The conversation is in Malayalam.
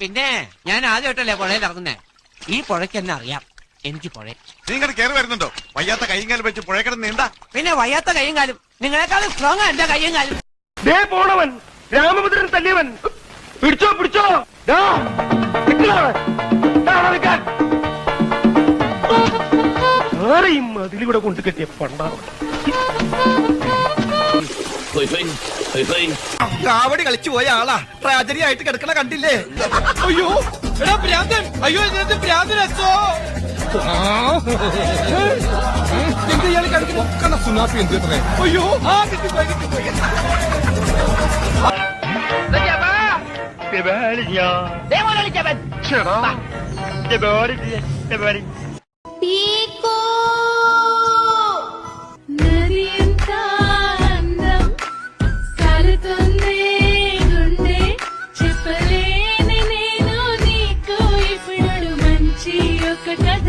പിന്നെ ഞാൻ ആദ്യമായിട്ടല്ലേ പുഴയിൽ ഇറങ്ങുന്നേ. ഈ പുഴയ്ക്ക് എന്നെ അറിയാം. എനിക്ക് പുഴ. നിങ്ങൾ കയറി വരുന്നുണ്ടോ? വയ്യാത്ത കൈയും കാലും വെച്ച് പുഴ കിടന്ന് നീണ്ടാ. പിന്നെ വയ്യാത്ത കൈയും കാലും നിങ്ങളെക്കാളും സ്ട്രോങ് ആ എന്റെ കൈയും കാലും. ദേ പോണവൻ രാമഭദ്രൻ തല്ലിയവൻ. പിടിച്ചോ പിടിച്ചോ. ആരെയും അതിലൂടെ കൊണ്ടു കെട്ടിയ പണ്ടാണ്. കാവടി കളിച്ചു പോയ ആളാ ട്രാജഡി ആയിട്ട് കിടക്കണ കണ്ടില്ലേ? അയ്യോ എടാ ഭ്രാന്തൻ, അയ്യോ ഭ്രാന്തനോ എന്ത് ഇയാൾ കിടക്കുന്ന സുനാപ്പി എന്ത് അയ്യോ ആ കിട്ടിപ്പോയി చెప్పలేని నేను నీకు ఇప్పుడు మంచి ఒక కథ